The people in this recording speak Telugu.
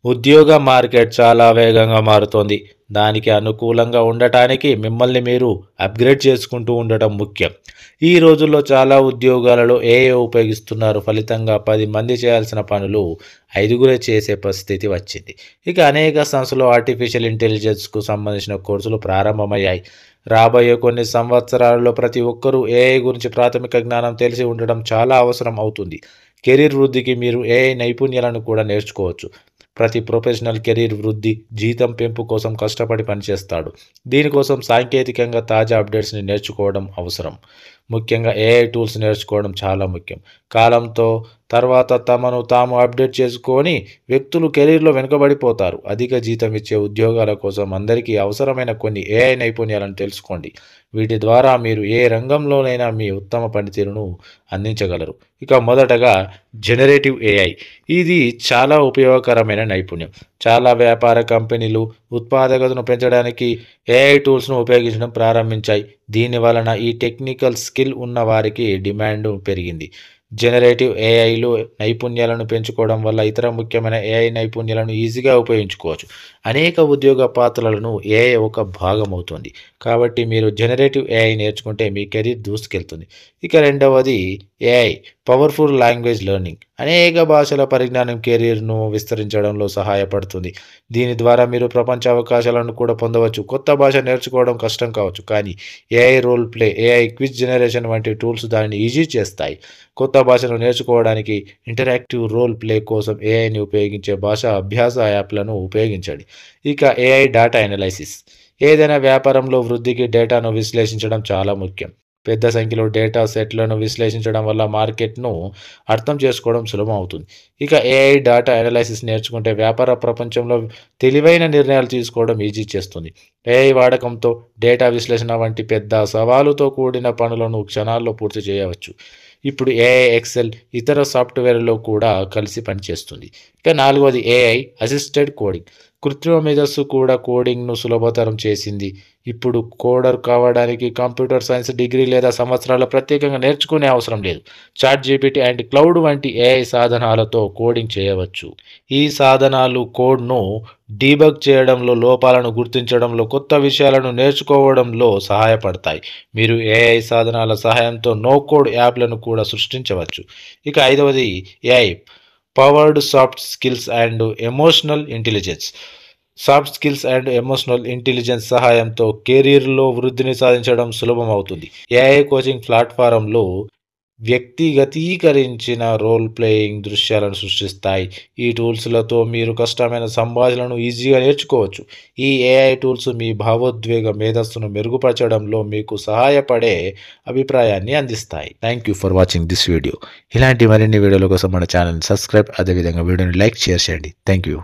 ఉద్యోగ మార్కెట్ చాలా వేగంగా మారుతోంది. దానికి అనుకూలంగా ఉండటానికి మిమ్మల్ని మీరు అప్గ్రేడ్ చేసుకుంటూ ఉండటం ముఖ్యం. ఈ రోజుల్లో చాలా ఉద్యోగాలలో ఏఐ ఉపయోగిస్తున్నారు. ఫలితంగా 10 మంది చేయాల్సిన పనులు 5గురే చేసే పరిస్థితి వచ్చింది. ఇక అనేక సంస్థలు ఆర్టిఫిషియల్ ఇంటెలిజెన్స్కు సంబంధించిన కోర్సులు ప్రారంభమయ్యాయి. రాబోయే కొన్ని సంవత్సరాలలో ప్రతి ఒక్కరూ ఏఐ గురించి ప్రాథమిక జ్ఞానం తెలిసి ఉండడం చాలా అవసరం అవుతుంది. కెరీర్ వృద్ధికి మీరు ఏఐ నైపుణ్యాలను కూడా నేర్చుకోవచ్చు. ప్రతి ప్రొఫెషనల్ కెరీర్ వృద్ధి, జీతం పెంపు కోసం కష్టపడి పనిచేస్తాడు. దీనికోసం సాంకేతికంగా తాజా అప్డేట్స్ని నేర్చుకోవడం అవసరం. ముఖ్యంగా ఏఐ టూల్స్ నేర్చుకోవడం చాలా ముఖ్యం. కాలంతో తర్వాత తమను తాము అప్డేట్ చేసుకొని వ్యక్తులు కెరీర్లో వెనుకబడిపోతారు. అధిక జీతం ఇచ్చే ఉద్యోగాల కోసం అందరికీ అవసరమైన కొన్ని ఏఐ నైపుణ్యాలను తెలుసుకోండి. వీటి ద్వారా మీరు ఏ రంగంలోనైనా మీ ఉత్తమ పనితీరును అందించగలరు. ఇక మొదటగా జనరేటివ్ ఏఐ. ఇది చాలా ఉపయోగకరమైన నైపుణ్యం. చాలా వ్యాపార కంపెనీలు ఉత్పాదకతను పెంచడానికి ఏఐ టూల్స్ను ఉపయోగించడం ప్రారంభించాయి. దీని వలన ఈ టెక్నికల్ స్కిల్ ఉన్న వారికి డిమాండ్ పెరిగింది. జనరేటివ్ ఏఐలో నైపుణ్యాలను పెంచుకోవడం వల్ల ఇతర ముఖ్యమైన ఏఐ నైపుణ్యాలను ఈజీగా ఉపయోగించుకోవచ్చు. అనేక ఉద్యోగ పాత్రలను ఏఐ ఒక భాగం అవుతుంది. కాబట్టి మీరు జనరేటివ్ ఏఐ నేర్చుకుంటే మీ కెరీర్ దూసుకెళ్తుంది. ఇక రెండవది ఏఐ పవర్ఫుల్ లాంగ్వేజ్ లెర్నింగ్. అనేక భాషల పరిజ్ఞానం కెరీర్ను విస్తరించడంలో సహాయపడుతుంది. దీని ద్వారా మీరు ప్రపంచ అవకాశాలను కూడా పొందవచ్చు. కొత్త భాష నేర్చుకోవడం కష్టం కావచ్చు, కానీ AI role play, AI quiz generation వంటి టూల్స్ దానిని ఈజీ చేస్తాయి. కొత్త భాషను నేర్చుకోవడానికి ఇంటరాక్టివ్ రోల్ ప్లే కోసం ఏఐని ఉపయోగించే భాష అభ్యాస యాప్లను ఉపయోగించండి. ఇక ఏఐ డేటా అనాలిసిస్. ఏదైనా వ్యాపారంలో వృద్ధికి డేటాను విశ్లేషించడం చాలా ముఖ్యం. పెద్ద సంఖ్యలో డేటా సెట్లను విశ్లేషించడం వల్ల మార్కెట్ను అర్థం చేసుకోవడం సులభం అవుతుంది. ఇక ఏఐ డేటా అనాలిసిస్ నేర్చుకుంటే వ్యాపార ప్రపంచంలో తెలివైన నిర్ణయాలు తీసుకోవడం ఈజీ చేస్తుంది. ఏఐ వాడకంతో డేటా విశ్లేషణ వంటి పెద్ద సవాలుతో కూడిన పనులను క్షణాల్లో పూర్తి చేయవచ్చు. ఇప్పుడు ఏఐ ఎక్సెల్ ఇతర సాఫ్ట్వేర్లో కూడా కలిసి పనిచేస్తుంది. ఇక నాలుగవది ఏఐ అసిస్టెడ్ కోడింగ్. కృత్రిమ మేధస్సు కూడా కోడింగ్ను సులభతరం చేసింది. ఇప్పుడు కోడర్ కావడానికి కంప్యూటర్ సైన్స్ డిగ్రీ లేదా సంవత్సరాల ప్రత్యేకంగా నేర్చుకునే అవసరం లేదు. చాట్ జీపీటీ అండ్ క్లౌడ్ వంటి ఏఐ సాధనాలతో కోడింగ్ చేయవచ్చు. ఈ సాధనాలు కోడ్ను డీబగ్ చేయడంలో, లోపాలను గుర్తించడంలో, కొత్త విషయాలను నేర్చుకోవడంలో సహాయపడతాయి. మీరు ఏఐ సాధనాల సహాయంతో నో కోడ్ యాప్లను కూడా సృష్టించవచ్చు. ఇక ఐదవది AI powered soft skills and emotional intelligence. Soft skills and emotional intelligence సహాయంతో కెరీర్లో వృద్ధిని సాధించడం సులభం అవుతుంది. ఏఐ కోచింగ్ ప్లాట్ఫారంలో వ్యక్తిగతీకరించిన రోల్ ప్లేయింగ్ దృశ్యాలను సృష్టిస్తాయి. ఈ టూల్స్లతో మీరు కష్టమైన సంభాషణలను ఈజీగా నేర్చుకోవచ్చు. ఈ ఏఐ టూల్స్ మీ భావోద్వేగ మేధస్సును మెరుగుపరచడంలో మీకు సహాయపడే అభిప్రాయాన్ని అందిస్తాయి. Thank you for watching this video. ఇలాంటి మరిన్ని వీడియోల కోసం మన ఛానల్ని సబ్స్క్రైబ్, అదేవిధంగా వీడియోని లైక్, షేర్ చేయండి. Thank you.